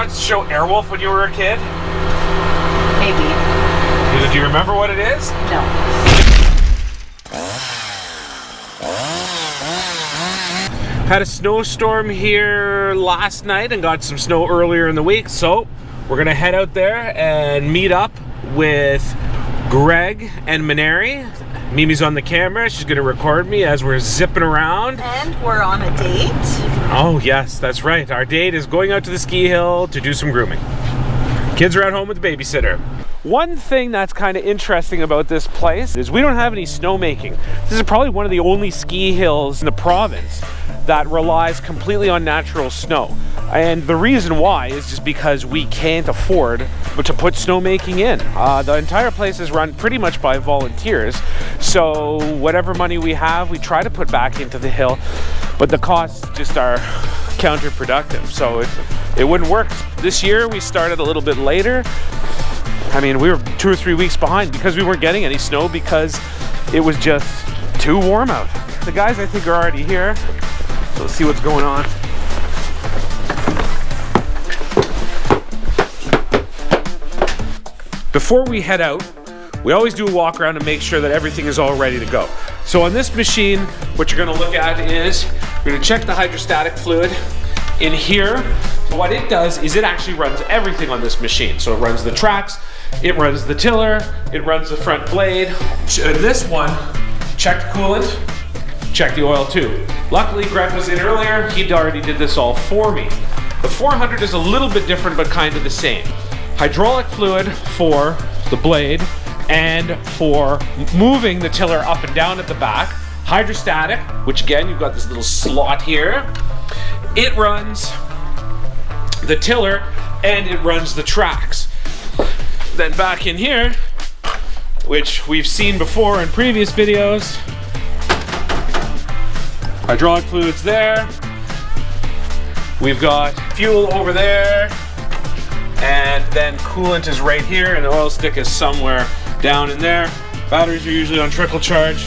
watch the show Airwolf when you were a kid? Maybe. Do you remember what it is? No. Had a snowstorm here last night and got some snow earlier in the week, so we're gonna head out there and meet up with Greg and Manary. Mimi's on the camera. She's gonna record me as we're zipping around. And we're on a date. Oh yes, that's right. Our date is going out to the ski hill to do some grooming. Kids are at home with the babysitter. One thing that's kind of interesting about this place is we don't have any snowmaking. This is probably one of the only ski hills in the province that relies completely on natural snow. And the reason why is just because we can't afford to put snowmaking in. The entire place is run pretty much by volunteers. So whatever money we have, we try to put back into the hill, but the costs just are counterproductive. So it wouldn't work. This year we started a little bit later. I mean, we were 2 or 3 weeks behind because we weren't getting any snow because it was just too warm out. The guys I think are already here. So let's see what's going on. Before we head out, we always do a walk around to make sure that everything is all ready to go. So on this machine, what you're gonna look at is, we're gonna check the hydrostatic fluid. In here, what it does is it actually runs everything on this machine. So it runs the tracks, it runs the tiller, it runs the front blade. This one, check the coolant, check the oil too. Luckily, Greg was in earlier, he already did this all for me. The 400 is a little bit different, but kind of the same. Hydraulic fluid for the blade and for moving the tiller up and down at the back. Hydrostatic, which again, you've got this little slot here. It runs the tiller and it runs the tracks. Then back in here, which we've seen before in previous videos, hydraulic fluid's there. We've got fuel over there. And then coolant is right here and the oil stick is somewhere down in there. Batteries are usually on trickle charge.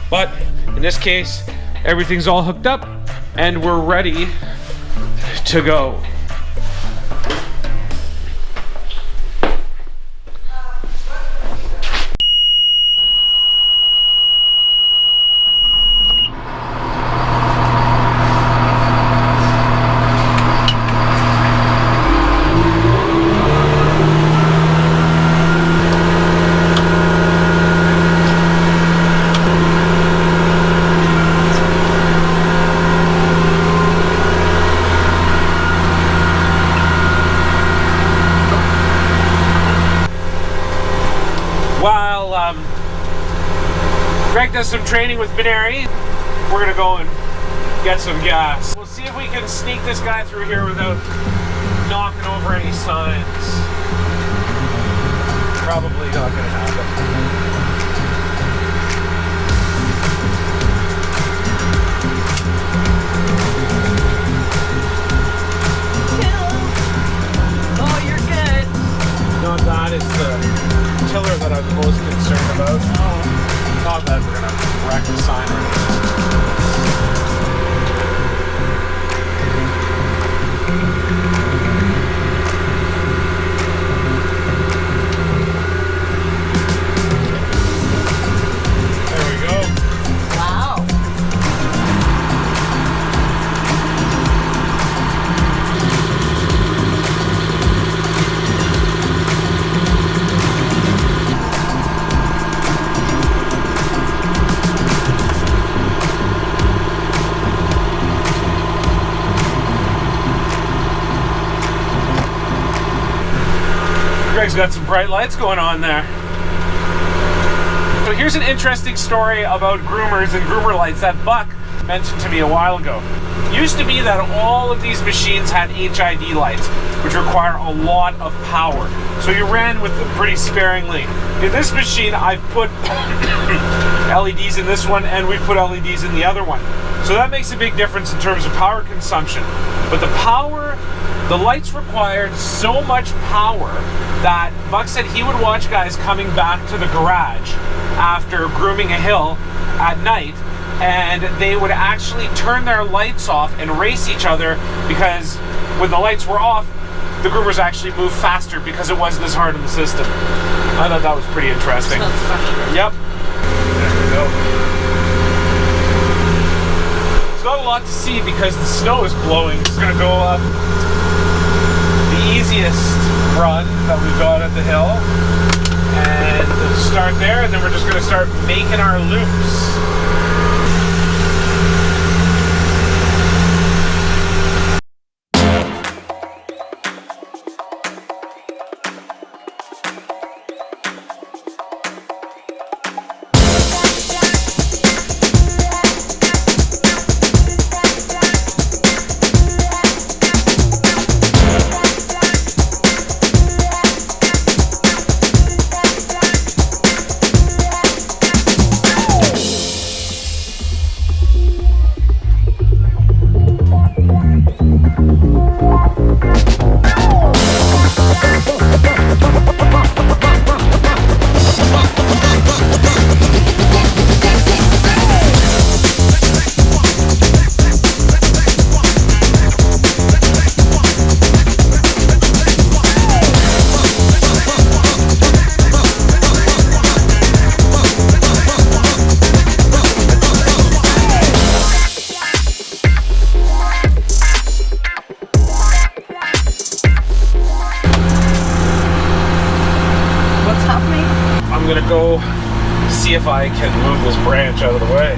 But in this case, everything's all hooked up and we're ready to go. Greg does some training with Manary. We're gonna go and get some gas. We'll see if we can sneak this guy through here without knocking over any signs. Probably not gonna happen. Not that, it's the tiller that I'm most concerned about. Oh. Not that we're gonna wreck the sign or anything. There we go. Wow. Greg's got some bright lights going on there. So here's an interesting story about groomers and groomer lights that Buck mentioned to me a while ago. It used to be that all of these machines had HID lights, which require a lot of power. So you ran with them pretty sparingly. In this machine, I've put LEDs in this one and we've put LEDs in the other one. So that makes a big difference in terms of power consumption. But the lights required so much power that Buck said he would watch guys coming back to the garage after grooming a hill at night, and they would actually turn their lights off and race each other because when the lights were off, the groomers actually moved faster because it wasn't as hard on the system. I thought that was pretty interesting. That's funny. Yep. There we go. It's not a lot to see because the snow is blowing. It's going to go up the easiest run that we've got at the hill. And we'll start there, and then we're just going to start making our loops. I'm gonna go see if I can move this branch out of the way.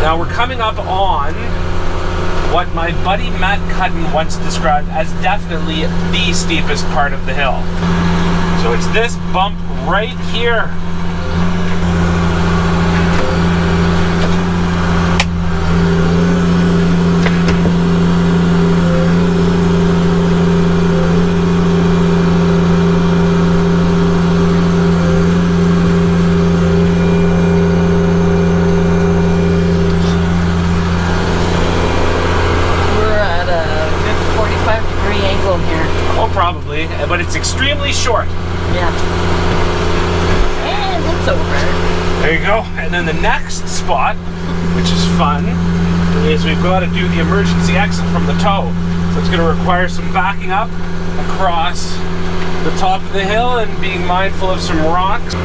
Now we're coming up on what my buddy Matt Cutton once described as definitely the steepest part of the hill. So it's this bump right here. Probably, but it's extremely short. Yeah. And it's over. There you go. And then the next spot, which is fun, is we've got to do the emergency exit from the toe. So it's going to require some backing up across the top of the hill and being mindful of some rocks.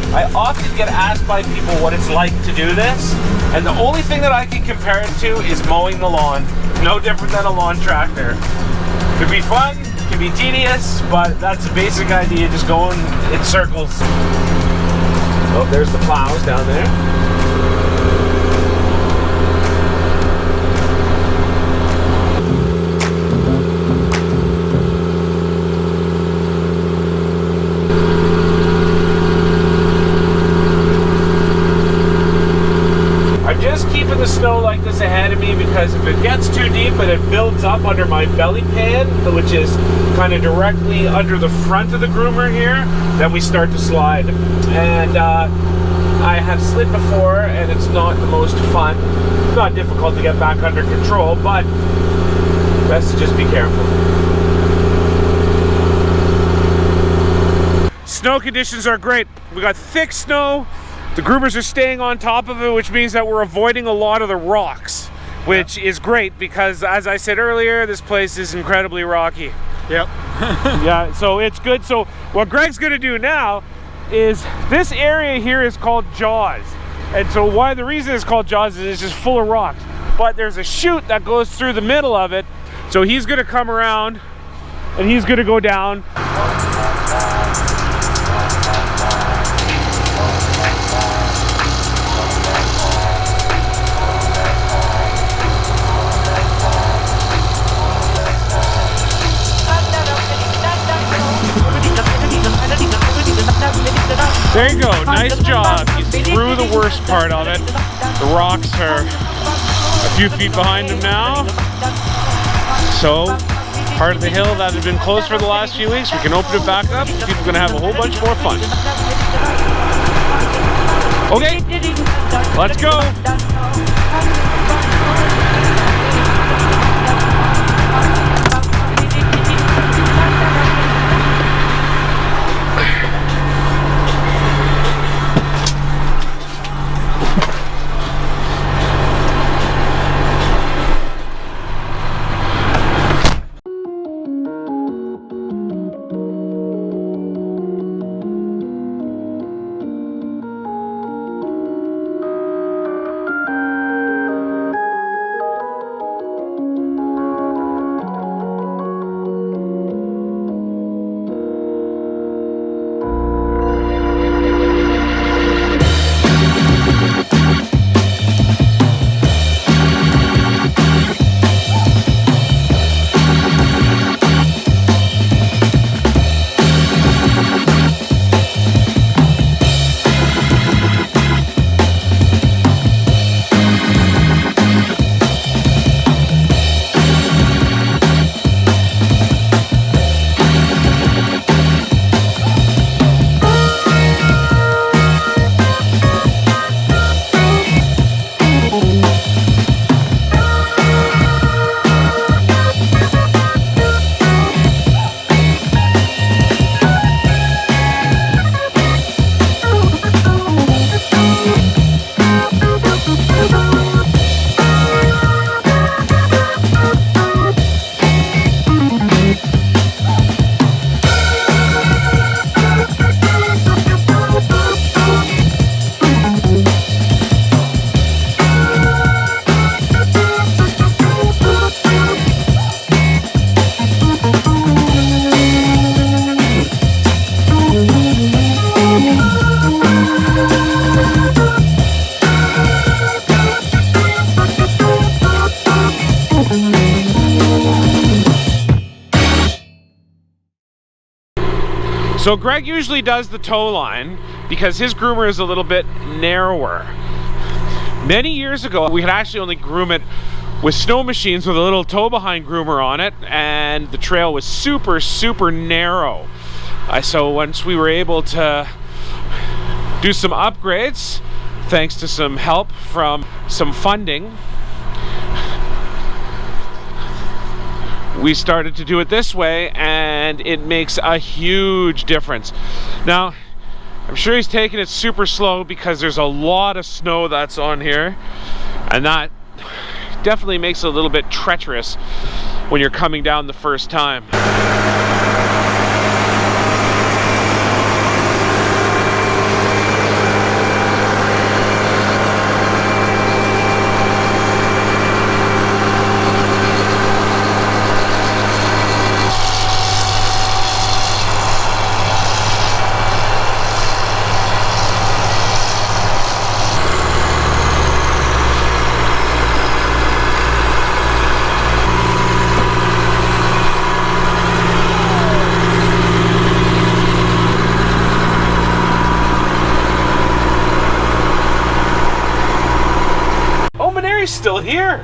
I often get asked by people what it's like to do this, and the only thing that I can compare it to is mowing the lawn. No different than a lawn tractor. Could be fun, could be tedious, but that's the basic idea, just going in circles. Oh, there's the plows down there. Just keeping the snow like this ahead of me because if it gets too deep and it builds up under my belly pan, which is kind of directly under the front of the groomer here, then we start to slide. And I have slid before and it's not the most fun. It's not difficult to get back under control, but best to just be careful. Snow conditions are great. We got thick snow The groomers are staying on top of it, which means that we're avoiding a lot of the rocks, which is great because, as I said earlier, this place is incredibly rocky. Yep. Yeah, so it's good. So what Greg's gonna do now is, this area here is called Jaws. And so why the reason it's called Jaws is it's just full of rocks. But there's a chute that goes through the middle of it. So he's gonna come around and he's gonna go down. There you go, nice job. He's through the worst part of it. The rocks are a few feet behind him now. So, part of the hill that had been closed for the last few weeks, we can open it back up. People are gonna have a whole bunch more fun. Okay, let's go. So Greg usually does the tow line because his groomer is a little bit narrower. Many years ago, we could actually only groom it with snow machines with a little tow behind groomer on it, and the trail was super, super narrow. So once we were able to do some upgrades, thanks to some help from some funding, we started to do it this way, and it makes a huge difference. Now, I'm sure he's taking it super slow because there's a lot of snow that's on here, and that definitely makes it a little bit treacherous when you're coming down the first time. Still here.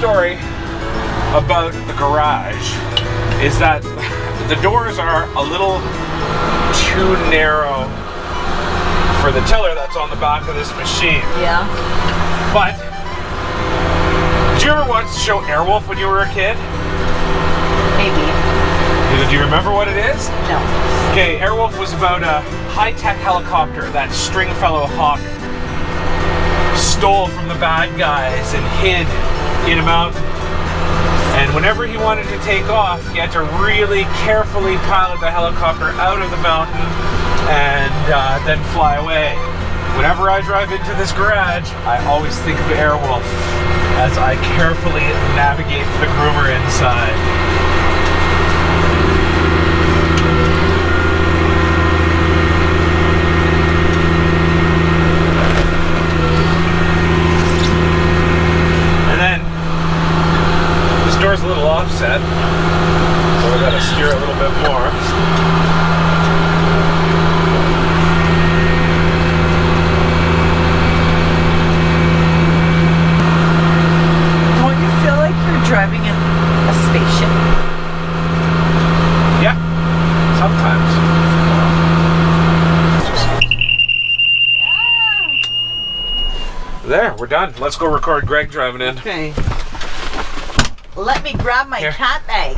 story about the garage is that the doors are a little too narrow for the tiller that's on the back of this machine. Yeah. But did you ever watch the show Airwolf when you were a kid? Maybe. Do you remember what it is? No. Okay, Airwolf was about a high-tech helicopter that Stringfellow Hawk stole from the bad guys and hid in a mountain. And whenever he wanted to take off, he had to really carefully pilot the helicopter out of the mountain and then fly away. Whenever I drive into this garage, I always think of Airwolf as I carefully navigate the groomer inside. And then, this door's a little offset, so we gotta steer a little bit more. Driving in a spaceship. Yeah, sometimes. There, we're done. Let's go record Greg driving in. Okay. Let me grab my cat bag.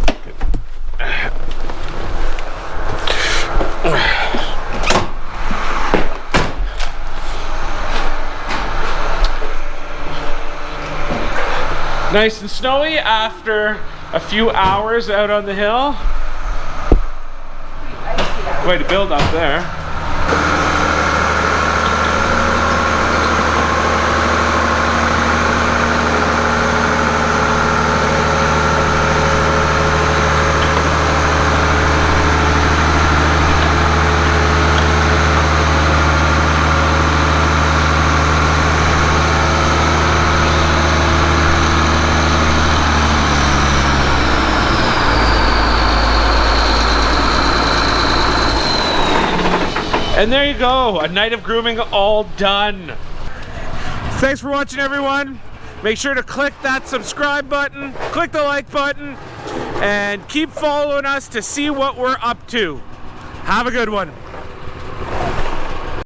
Nice and snowy after a few hours out on the hill. Quite a build up there. And there you go, a night of grooming all done. Thanks for watching, everyone. Make sure to click that subscribe button, click the like button, and keep following us to see what we're up to. Have a good one.